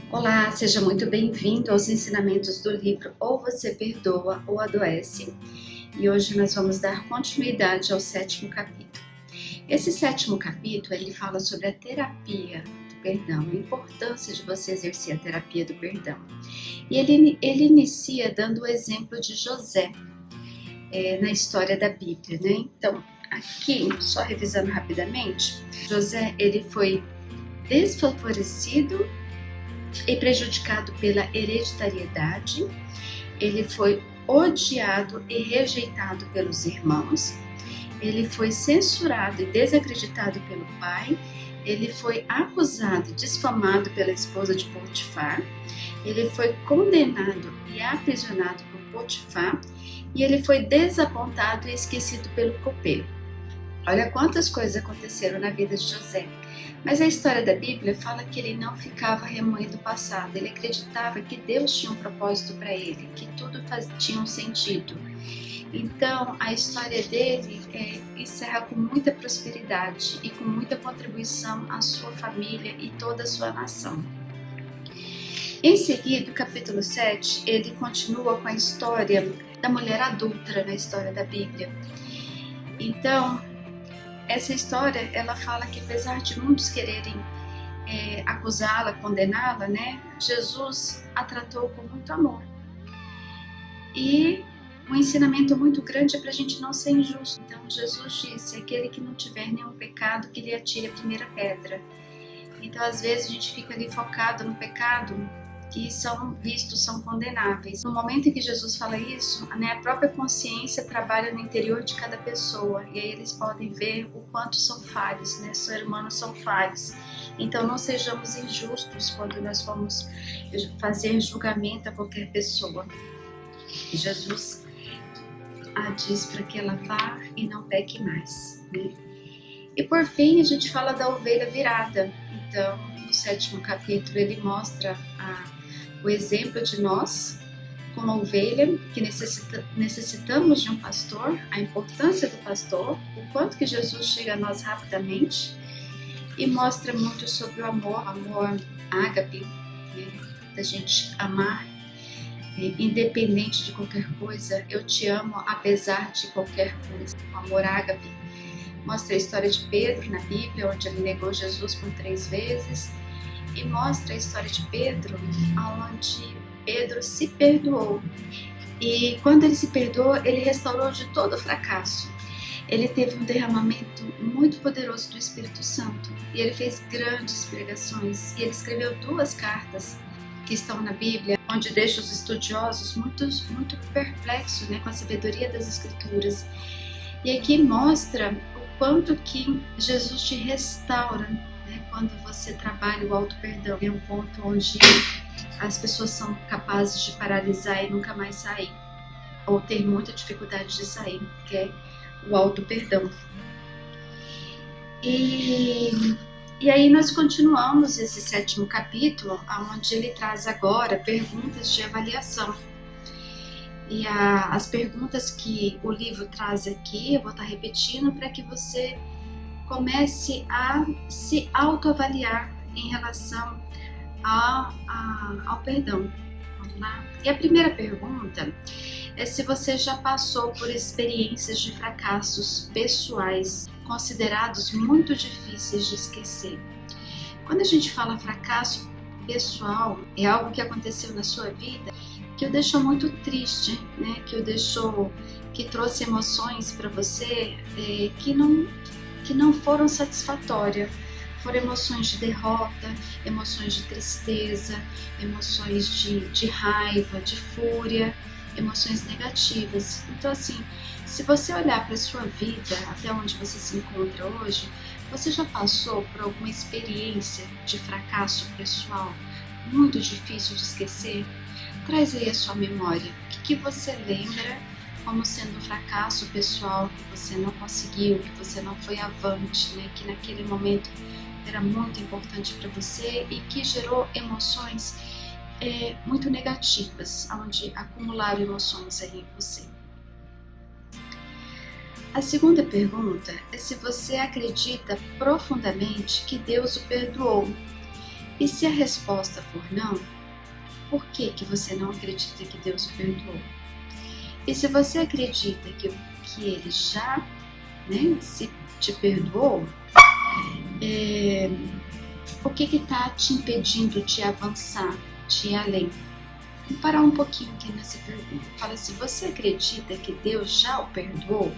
Olá, seja muito bem-vindo aos ensinamentos do livro Ou Você Perdoa ou Adoece. E hoje nós vamos dar continuidade ao 7º capítulo. Esse 7º capítulo, ele fala sobre a terapia do perdão, a importância de você exercer a terapia do perdão. E ele inicia dando o exemplo de José na história da Bíblia, né? Então, aqui, só revisando rapidamente, José, ele foi desfavorecido e prejudicado pela hereditariedade, ele foi odiado e rejeitado pelos irmãos, ele foi censurado e desacreditado pelo pai, ele foi acusado e difamado pela esposa de Potifar, ele foi condenado e aprisionado por Potifar e ele foi desapontado e esquecido pelo copeiro. Olha quantas coisas aconteceram na vida de José. Mas a história da Bíblia fala que ele não ficava remoendo o passado, ele acreditava que Deus tinha um propósito para ele, que tudo tinha um sentido. Então, a história dele encerra com muita prosperidade e com muita contribuição à sua família e toda a sua nação. Em seguida, o capítulo 7, ele continua com a história da mulher adúltera na história da Bíblia. Então, essa história, ela fala que apesar de muitos quererem acusá-la, condená-la, né, Jesus a tratou com muito amor. E um ensinamento muito grande é para a gente não ser injusto. Então Jesus disse, aquele que não tiver nenhum pecado, que lhe atire a primeira pedra. Então às vezes a gente fica ali focado no pecado, que são vistos, são condenáveis. No momento em que Jesus fala isso, né, a própria consciência trabalha no interior de cada pessoa e aí eles podem ver o quanto são falhos, né, seres humanos são falhos. Então não sejamos injustos quando nós vamos fazer julgamento a qualquer pessoa. Jesus diz para que ela vá e não peque mais, né? E por fim a gente fala da ovelha virada. Então no 7º capítulo ele mostra o exemplo de nós, como a ovelha, que necessitamos de um pastor, a importância do pastor, o quanto que Jesus chega a nós rapidamente, e mostra muito sobre o amor ágape, né, da gente amar, independente de qualquer coisa, eu te amo apesar de qualquer coisa, o amor ágape. Mostra a história de Pedro na Bíblia, onde ele negou Jesus por 3 vezes, e mostra a história de Pedro, onde Pedro se perdoou. E quando ele se perdoou, ele restaurou de todo o fracasso. Ele teve um derramamento muito poderoso do Espírito Santo. E ele fez grandes pregações. E ele escreveu 2 cartas que estão na Bíblia, onde deixa os estudiosos muito perplexos, né, com a sabedoria das Escrituras. E aqui mostra o quanto que Jesus te restaura, quando você trabalha o auto-perdão. É um ponto onde as pessoas são capazes de paralisar e nunca mais sair, ou ter muita dificuldade de sair, que é o auto-perdão. E aí nós continuamos esse 7º capítulo, onde ele traz agora perguntas de avaliação. E as perguntas que o livro traz aqui, eu vou estar repetindo para que você comece a se autoavaliar em relação ao perdão. Vamos lá? E a primeira pergunta é se você já passou por experiências de fracassos pessoais considerados muito difíceis de esquecer. Quando a gente fala fracasso pessoal, é algo que aconteceu na sua vida que o deixou muito triste, né? Que trouxe emoções para você que não foram satisfatórias. Foram emoções de derrota, emoções de tristeza, emoções de raiva, de fúria, emoções negativas. Então assim, se você olhar para a sua vida, até onde você se encontra hoje, você já passou por alguma experiência de fracasso pessoal muito difícil de esquecer? Traz aí a sua memória. O que você lembra como sendo um fracasso pessoal, que você não conseguiu, que você não foi avante, né? Que naquele momento era muito importante para você e que gerou emoções muito negativas, onde acumularam emoções aí em você. A segunda pergunta é se você acredita profundamente que Deus o perdoou E se a resposta for não, por que você não acredita que Deus o perdoou? E se você acredita que Ele já, se te perdoou, o que está te impedindo de avançar, de ir além? Vou parar um pouquinho aqui nessa pergunta. Fala assim, você acredita que Deus já o perdoou?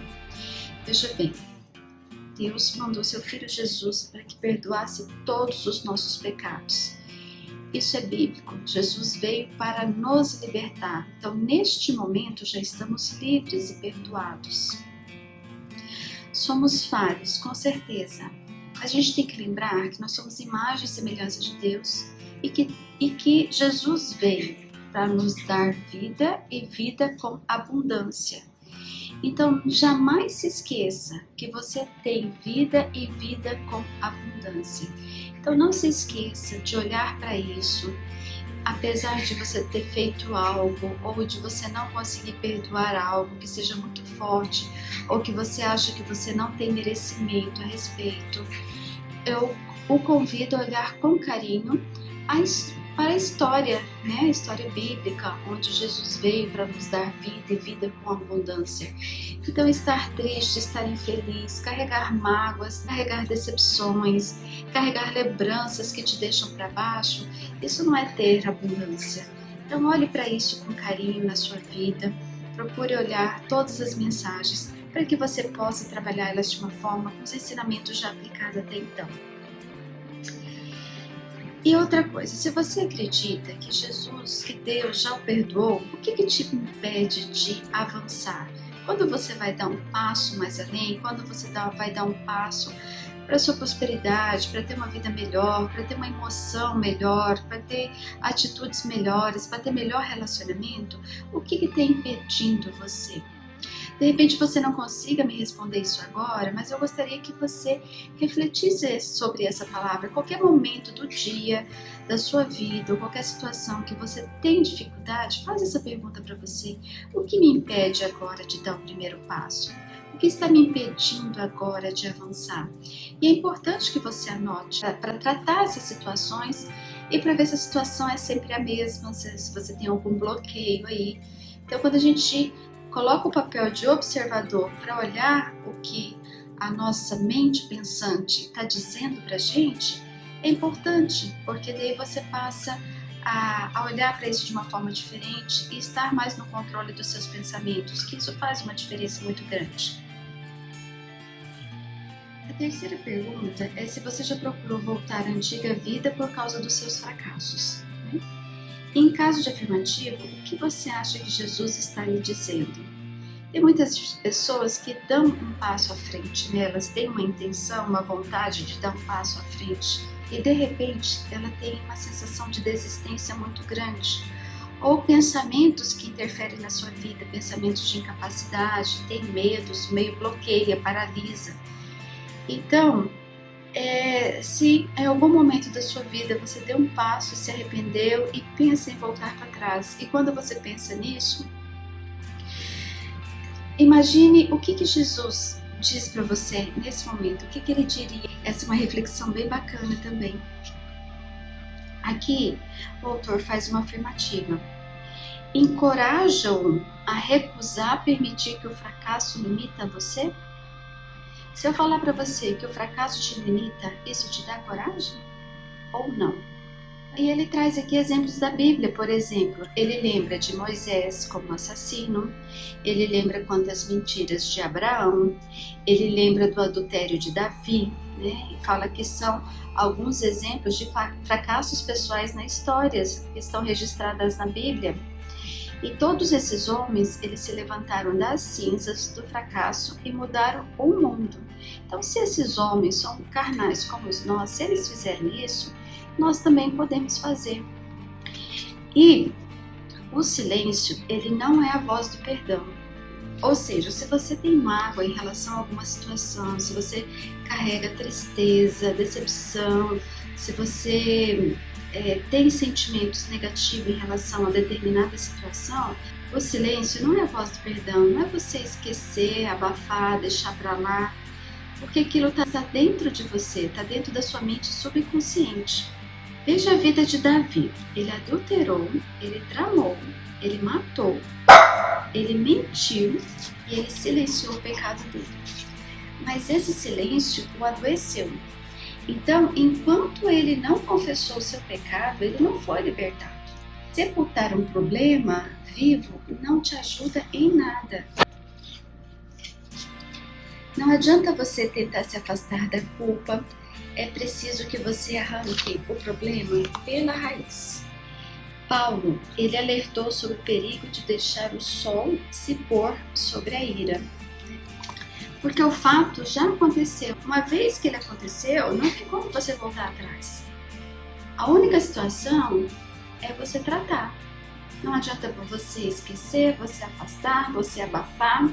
Veja bem, Deus mandou seu Filho Jesus para que perdoasse todos os nossos pecados. Isso é bíblico. Jesus veio para nos libertar. Então, neste momento, já estamos livres e perdoados. Somos falhos, com certeza. A gente tem que lembrar que nós somos imagem e semelhança de Deus e que Jesus veio para nos dar vida e vida com abundância. Então, jamais se esqueça que você tem vida e vida com abundância. Então, não se esqueça de olhar para isso. Apesar de você ter feito algo ou de você não conseguir perdoar algo que seja muito forte ou que você acha que você não tem merecimento a respeito, eu o convido a olhar com carinho para a história, a história bíblica, onde Jesus veio para nos dar vida e vida com abundância. Então, estar triste, estar infeliz, carregar mágoas, carregar decepções, carregar lembranças que te deixam para baixo, isso não é ter abundância. Então, olhe para isso com carinho na sua vida, procure olhar todas as mensagens para que você possa trabalhá-las de uma forma com os ensinamentos já aplicados até então. E outra coisa, se você acredita que Jesus, que Deus já o perdoou, o que te impede de avançar? Quando você vai dar um passo mais além, quando você vai dar um passo para a sua prosperidade, para ter uma vida melhor, para ter uma emoção melhor, para ter atitudes melhores, para ter melhor relacionamento, o que está impedindo você? De repente você não consiga me responder isso agora, mas eu gostaria que você refletisse sobre essa palavra. Qualquer momento do dia, da sua vida, ou qualquer situação que você tem dificuldade, faz essa pergunta para você. O que me impede agora de dar o primeiro passo? O que está me impedindo agora de avançar? E é importante que você anote para tratar essas situações e para ver se a situação é sempre a mesma, se você tem algum bloqueio aí. Então, quando a gente coloca o papel de observador para olhar o que a nossa mente pensante está dizendo para a gente, é importante, porque daí você passa a olhar para isso de uma forma diferente e estar mais no controle dos seus pensamentos, que isso faz uma diferença muito grande. A terceira pergunta é se você já procurou voltar à antiga vida por causa dos seus fracassos. Em caso de afirmativo, o que você acha que Jesus está lhe dizendo? Tem muitas pessoas que dão um passo à frente, elas têm uma intenção, uma vontade de dar um passo à frente e de repente ela tem uma sensação de desistência muito grande ou pensamentos que interferem na sua vida, pensamentos de incapacidade, tem medos, meio bloqueia, paralisa. Então, se em algum momento da sua vida você deu um passo, se arrependeu e pensa em voltar para trás, e quando você pensa nisso, imagine o que Jesus diz para você nesse momento, o que ele diria. Essa é uma reflexão bem bacana também. Aqui o autor faz uma afirmativa. Encoraja-o a recusar permitir que o fracasso limita você? Se eu falar para você que o fracasso te limita, isso te dá coragem? Ou não? E ele traz aqui exemplos da Bíblia, por exemplo, ele lembra de Moisés como assassino, ele lembra quantas mentiras de Abraão, ele lembra do adultério de Davi, e fala que são alguns exemplos de fracassos pessoais na história, que estão registradas na Bíblia. E todos esses homens, eles se levantaram das cinzas do fracasso e mudaram o mundo. Então, se esses homens são carnais como nós, se eles fizeram isso, nós também podemos fazer. E o silêncio, ele não é a voz do perdão. Ou seja, se você tem mágoa em relação a alguma situação, se você carrega tristeza, decepção, se você tem sentimentos negativos em relação a determinada situação, o silêncio não é a voz do perdão, não é você esquecer, abafar, deixar para lá, porque aquilo está dentro de você, está dentro da sua mente subconsciente. Veja a vida de Davi. Ele adulterou, ele tramou, ele matou, ele mentiu e ele silenciou o pecado dele. Mas esse silêncio o adoeceu. Então, enquanto ele não confessou seu pecado, ele não foi libertado. Sepultar um problema vivo não te ajuda em nada. Não adianta você tentar se afastar da culpa, é preciso que você arranque o problema pela raiz. Paulo, ele alertou sobre o perigo de deixar o sol se pôr sobre a ira. Porque o fato já aconteceu. Uma vez que ele aconteceu, não tem como você voltar atrás. A única situação é você tratar. Não adianta você esquecer, você afastar, você abafar,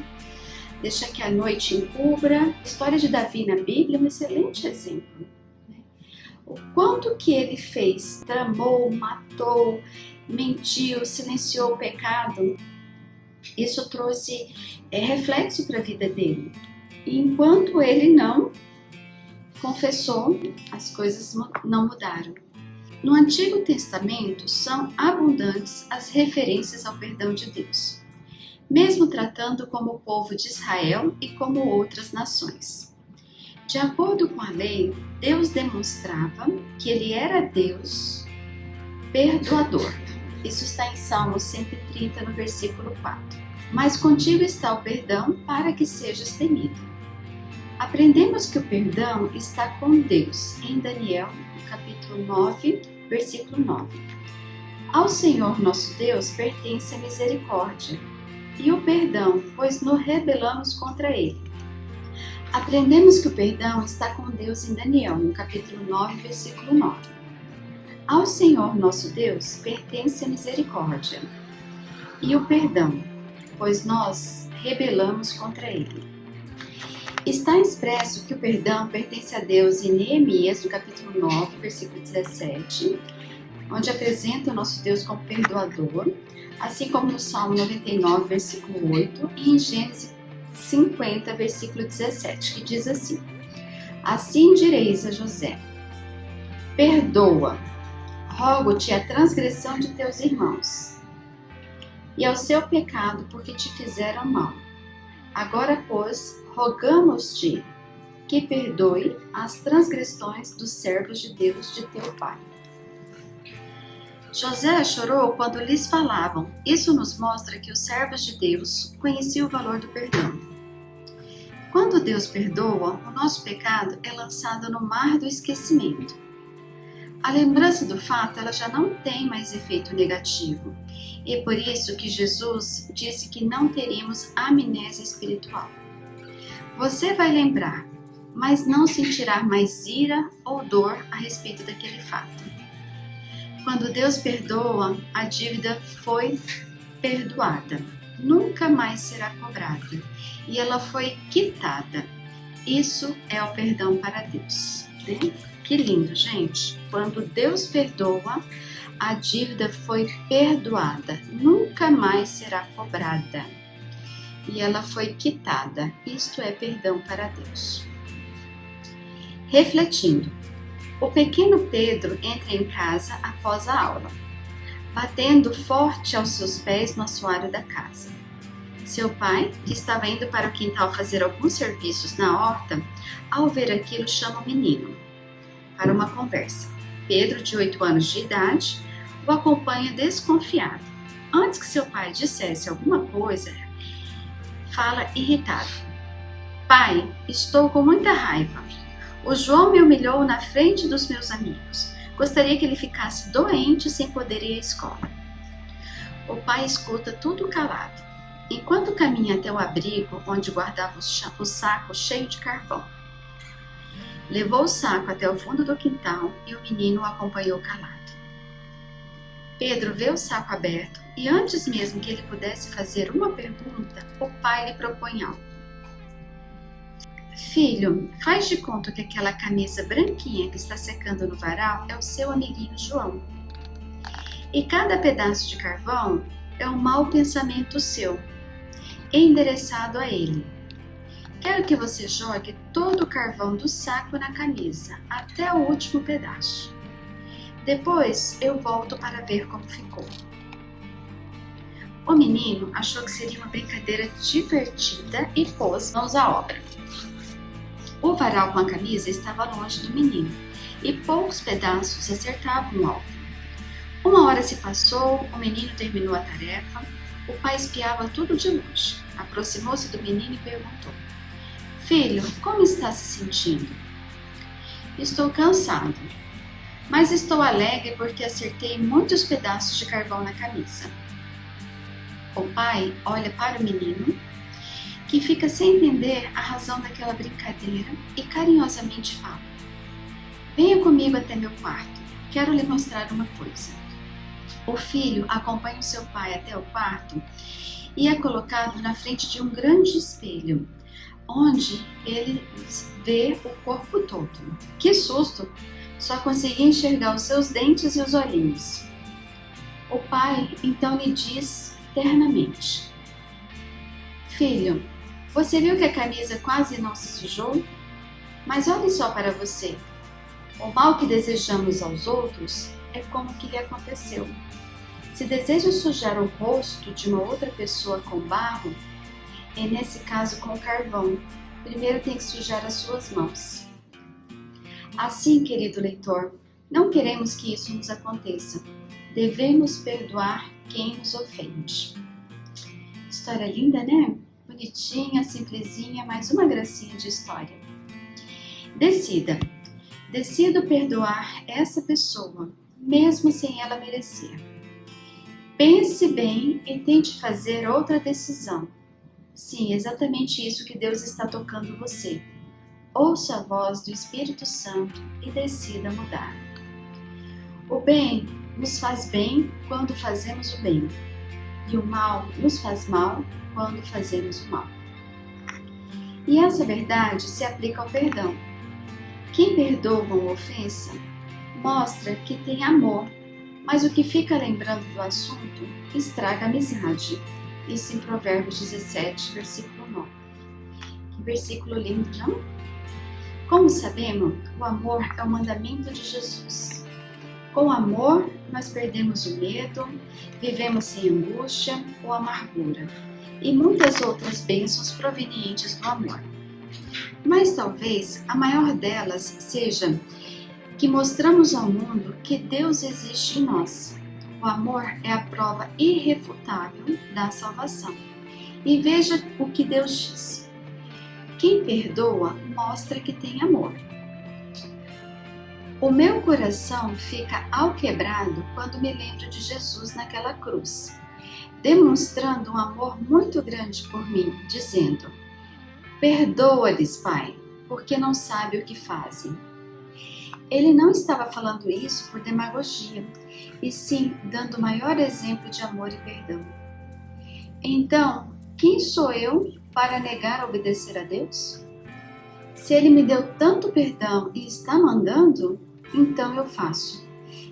deixar que a noite encubra. A história de Davi na Bíblia é um excelente exemplo. O quanto que ele fez, tramou, matou, mentiu, silenciou o pecado, isso trouxe reflexo para a vida dele. E enquanto ele não confessou, as coisas não mudaram. No Antigo Testamento são abundantes as referências ao perdão de Deus, mesmo tratando como o povo de Israel e como outras nações. De acordo com a lei, Deus demonstrava que ele era Deus perdoador. Isso está em Salmo 130, no versículo 4. Mas contigo está o perdão para que sejas temido. Aprendemos que o perdão está com Deus, em Daniel, no capítulo 9, versículo 9. Ao Senhor nosso Deus pertence a misericórdia e o perdão, pois nos rebelamos contra ele. Aprendemos que o perdão está com Deus em Daniel, no capítulo 9, versículo 9. Ao Senhor nosso Deus pertence a misericórdia e o perdão, pois nós rebelamos contra ele. Está expresso que o perdão pertence a Deus em Neemias, no capítulo 9, versículo 17, onde apresenta o nosso Deus como perdoador, assim como no Salmo 99, versículo 8, e em Gênesis 50, versículo 17, que diz assim: Assim direis a José: Perdoa, rogo-te a transgressão de teus irmãos, e ao seu pecado, porque te fizeram mal. Agora, pois, rogamos-te que perdoe as transgressões dos servos de Deus de teu pai. José chorou quando lhes falavam. Isso nos mostra que os servos de Deus conheciam o valor do perdão. Quando Deus perdoa, o nosso pecado é lançado no mar do esquecimento. A lembrança do fato ela já não tem mais efeito negativo. E é por isso que Jesus disse que não teríamos amnésia espiritual. Você vai lembrar, mas não sentirá mais ira ou dor a respeito daquele fato. Quando Deus perdoa, a dívida foi perdoada, nunca mais será cobrada, e ela foi quitada. Isso é o perdão para Deus, né? Que lindo, gente! Quando Deus perdoa, a dívida foi perdoada, nunca mais será cobrada. E ela foi quitada. Isto é perdão para Deus. Refletindo, o pequeno Pedro entra em casa após a aula, batendo forte aos seus pés no assoalho da casa. Seu pai, que estava indo para o quintal fazer alguns serviços na horta, ao ver aquilo chama o menino para uma conversa. Pedro, de 8 anos de idade, o acompanha desconfiado. Antes que seu pai dissesse alguma coisa, fala irritado: Pai, estou com muita raiva. O João me humilhou na frente dos meus amigos. Gostaria que ele ficasse doente sem poder ir à escola. O pai escuta tudo calado, enquanto caminha até o abrigo onde guardava o saco cheio de carvão. Levou o saco até o fundo do quintal e o menino o acompanhou calado. Pedro vê o saco aberto e antes mesmo que ele pudesse fazer uma pergunta, o pai lhe propõe algo. Filho, faz de conta que aquela camisa branquinha que está secando no varal é o seu amiguinho João. E cada pedaço de carvão é um mau pensamento seu, endereçado a ele. Quero que você jogue todo o carvão do saco na camisa, até o último pedaço. Depois eu volto para ver como ficou. O menino achou que seria uma brincadeira divertida e pôs mãos à obra. O varal com a camisa estava longe do menino e poucos pedaços acertavam o alvo. Uma hora se passou, o menino terminou a tarefa, o pai espiava tudo de longe. Aproximou-se do menino e perguntou: Filho, como está se sentindo? Estou cansado, mas estou alegre porque acertei muitos pedaços de carvão na camisa. O pai olha para o menino, que fica sem entender a razão daquela brincadeira, e carinhosamente fala: Venha comigo até meu quarto, quero lhe mostrar uma coisa. O filho acompanha o seu pai até o quarto e é colocado na frente de um grande espelho, onde ele vê o corpo todo. Que susto! Só conseguia enxergar os seus dentes e os olhinhos. O pai então lhe diz ternamente: Filho, você viu que a camisa quase não se sujou? Mas olhe só para você. O mal que desejamos aos outros é como que lhe aconteceu. Se deseja sujar o rosto de uma outra pessoa com barro, é nesse caso com carvão. Primeiro tem que sujar as suas mãos. Assim, querido leitor, não queremos que isso nos aconteça. Devemos perdoar quem nos ofende. História linda, né? Bonitinha, simplesinha, mais uma gracinha de história. Decido perdoar essa pessoa, mesmo sem ela merecer. Pense bem e tente fazer outra decisão. Sim, exatamente isso que Deus está tocando você. Ouça a voz do Espírito Santo e decida mudar. O bem nos faz bem quando fazemos o bem, e o mal nos faz mal quando fazemos o mal. E essa verdade se aplica ao perdão. Quem perdoa uma ofensa mostra que tem amor, mas o que fica lembrando do assunto estraga a amizade. Isso em Provérbios 17, versículo 9. Que versículo lindo, não? Como sabemos, o amor é o mandamento de Jesus. Com amor, nós perdemos o medo, vivemos sem angústia ou amargura e muitas outras bênçãos provenientes do amor. Mas talvez a maior delas seja que mostramos ao mundo que Deus existe em nós. O amor é a prova irrefutável da salvação. E veja o que Deus diz: quem perdoa mostra que tem amor. O meu coração fica alquebrado quando me lembro de Jesus naquela cruz, demonstrando um amor muito grande por mim, dizendo: perdoa-lhes, Pai, porque não sabem o que fazem. Ele não estava falando isso por demagogia, e sim dando o maior exemplo de amor e perdão. Então, quem sou eu para negar obedecer a Deus? Se Ele me deu tanto perdão e está mandando, então eu faço.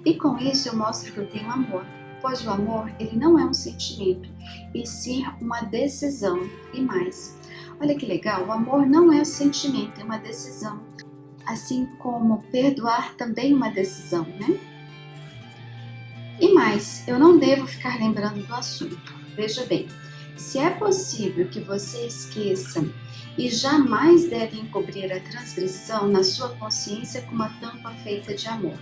E com isso eu mostro que eu tenho amor, pois o amor ele não é um sentimento, e sim uma decisão. E mais, olha que legal, o amor não é um sentimento, é uma decisão. Assim como perdoar também é uma decisão, né? E mais, eu não devo ficar lembrando do assunto. Veja bem, se é possível que você esqueça e jamais deve encobrir a transgressão na sua consciência com uma tampa feita de amor.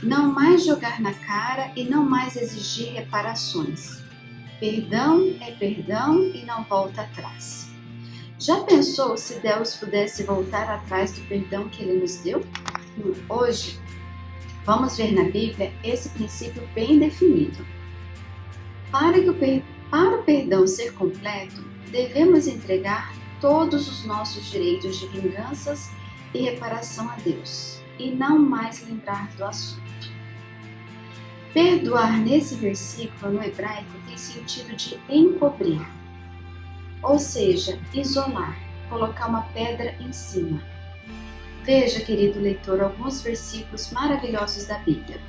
Não mais jogar na cara e não mais exigir reparações. Perdão é perdão e não volta atrás. Já pensou se Deus pudesse voltar atrás do perdão que Ele nos deu? Hoje, vamos ver na Bíblia esse princípio bem definido. Para o perdão ser completo, devemos entregar todos os nossos direitos de vinganças e reparação a Deus, e não mais lembrar do assunto. Perdoar nesse versículo no hebraico tem sentido de encobrir, ou seja, isolar, colocar uma pedra em cima. Veja, querido leitor, alguns versículos maravilhosos da Bíblia.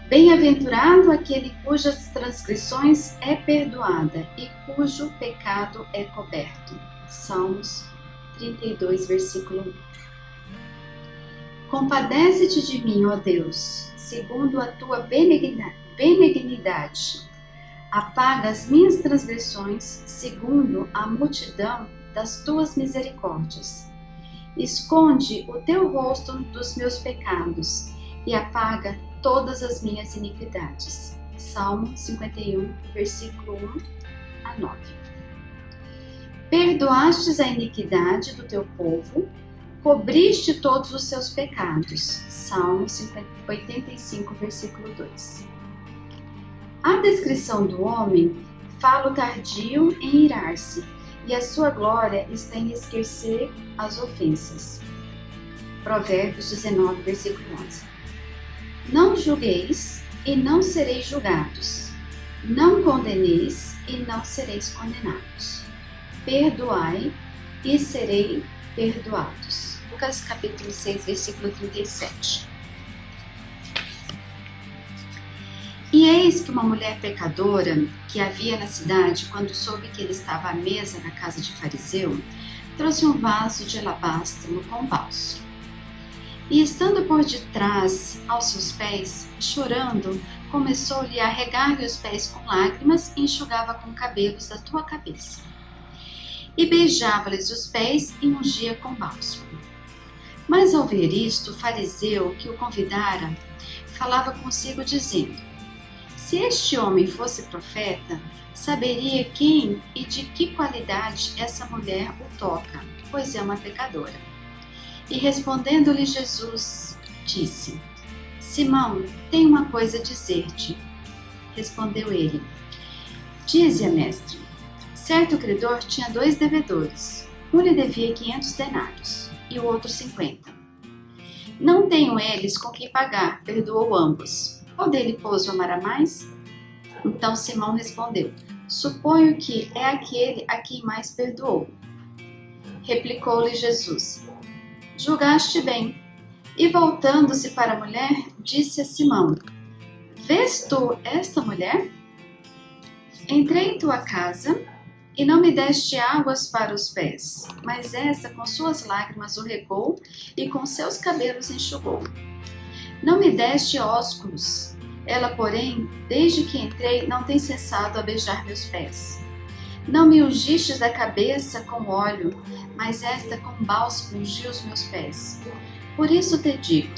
Bem-aventurado aquele cujas transgressões é perdoada e cujo pecado é coberto. Salmos 32, versículo 1. Compadece-te de mim, ó Deus, segundo a tua benignidade. Apaga as minhas transgressões, segundo a multidão das tuas misericórdias. Esconde o teu rosto dos meus pecados e apaga todas as minhas iniquidades. Salmo 51, versículo 1 a 9. Perdoastes a iniquidade do teu povo, cobriste todos os seus pecados. Salmo 85, versículo 2. A descrição do homem fala o tardio em irar-se, e a sua glória está em esquecer as ofensas. Provérbios 19, versículo 11. Não julgueis e não sereis julgados. Não condeneis e não sereis condenados. Perdoai e serei perdoados. Lucas capítulo 6, versículo 37. E eis que uma mulher pecadora que havia na cidade, quando soube que ele estava à mesa na casa de fariseu, trouxe um vaso de alabastro com bálsamo. E estando por detrás aos seus pés, chorando, começou-lhe a regar-lhe os pés com lágrimas e enxugava com cabelos da tua cabeça. E beijava-lhes os pés e ungia com bálsamo. Mas ao ver isto, o fariseu que o convidara, falava consigo dizendo: se este homem fosse profeta, saberia quem e de que qualidade essa mulher o toca, pois é uma pecadora. E respondendo-lhe Jesus, disse: Simão, tenho uma coisa a dizer-te. Respondeu ele: dize-a, mestre. Certo credor tinha 2 devedores. Um lhe devia 500 denários e o outro 50. Não tenho eles com quem pagar, perdoou ambos. Qual dele pôs o amar mais? Então Simão respondeu: suponho que é aquele a quem mais perdoou. Replicou-lhe Jesus: julgaste bem. E voltando-se para a mulher, disse a Simão: vês tu esta mulher? Entrei em tua casa e não me deste águas para os pés, mas esta com suas lágrimas o regou e com seus cabelos enxugou. Não me deste ósculos, ela, porém, desde que entrei, não tem cessado a beijar meus pés. Não me ungistes da cabeça com óleo, mas esta com bálsamo ungiu os meus pés. Por isso te digo,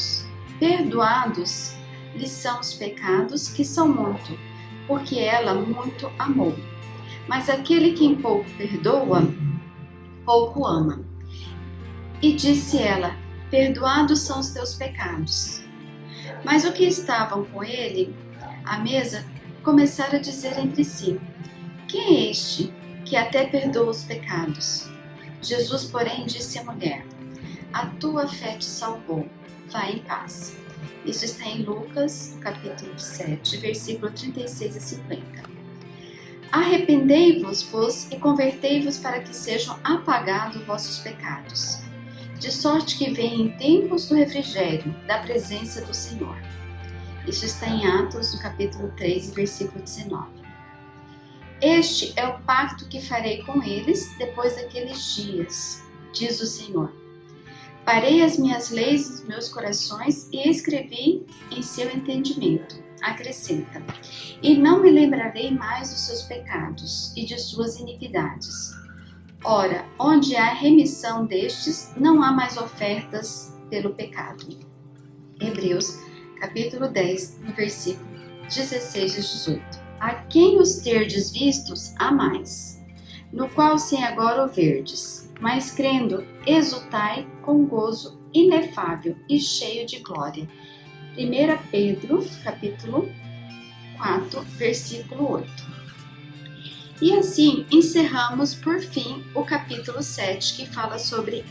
perdoados lhe são os pecados, que são muito, porque ela muito amou. Mas aquele que em pouco perdoa, pouco ama. E disse ela: perdoados são os teus pecados. Mas o que estavam com ele à mesa começaram a dizer entre si: quem é este que até perdoa os pecados? Jesus, porém, disse à mulher: a tua fé te salvou, vai em paz. Isso está em Lucas, capítulo 7, versículo 36 a 50. Arrependei-vos, pois, e convertei-vos para que sejam apagados vossos pecados, de sorte que venha em tempos do refrigério, da presença do Senhor. Isso está em Atos, no capítulo 3, versículo 19. Este é o pacto que farei com eles depois daqueles dias, diz o Senhor. Parei as minhas leis nos meus corações e escrevi em seu entendimento. Acrescenta: e não me lembrarei mais dos seus pecados e de suas iniquidades. Ora, onde há remissão destes, não há mais ofertas pelo pecado. Hebreus, capítulo 10, no versículo 16 e 18. A quem os terdes vistos, há mais, no qual sem agora o verdes, mas crendo, exultai com gozo inefável e cheio de glória. 1 Pedro, capítulo 4, versículo 8. E assim encerramos, por fim, o capítulo 7, que fala sobre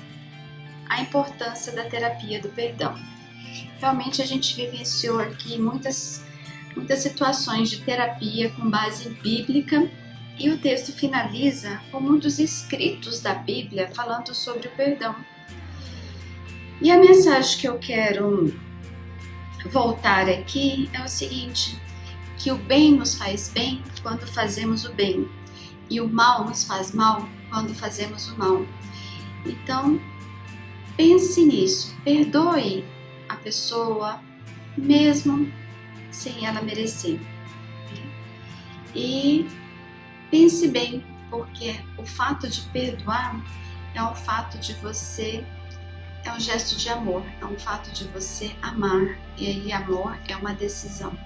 a importância da terapia do perdão. Realmente a gente vivenciou aqui muitas situações de terapia com base bíblica, e o texto finaliza com muitos escritos da Bíblia falando sobre o perdão. E a mensagem que eu quero voltar aqui é o seguinte: que o bem nos faz bem quando fazemos o bem, e o mal nos faz mal quando fazemos o mal. Então, pense nisso, perdoe pessoa, mesmo sem ela merecer. E pense bem, porque o fato de perdoar é um fato de você, é um gesto de amor, é um fato de você amar, e aí amor é uma decisão.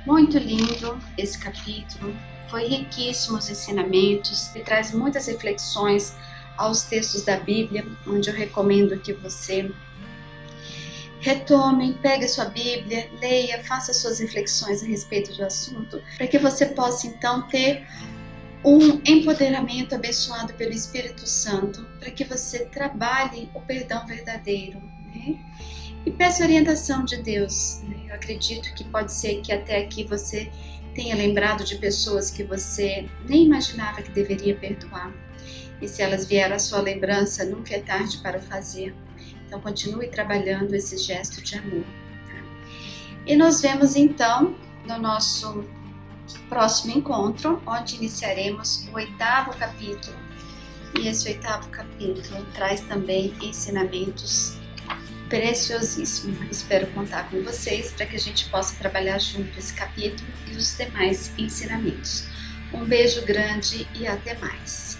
Muito lindo esse capítulo, foi riquíssimo os ensinamentos e traz muitas reflexões aos textos da Bíblia, onde eu recomendo que você retome, pegue a sua Bíblia, leia, faça suas reflexões a respeito do assunto, para que você possa então ter um empoderamento abençoado pelo Espírito Santo, para que você trabalhe o perdão verdadeiro, né? E peça a orientação de Deus, né? Eu acredito que pode ser que até aqui você tenha lembrado de pessoas que você nem imaginava que deveria perdoar. E se elas vieram à sua lembrança, nunca é tarde para o fazer. Então continue trabalhando esse gesto de amor. E nos vemos então no nosso próximo encontro, onde iniciaremos o 8º capítulo. E esse 8º capítulo traz também ensinamentos preciosíssimos. Espero contar com vocês para que a gente possa trabalhar junto esse capítulo e os demais ensinamentos. Um beijo grande e até mais.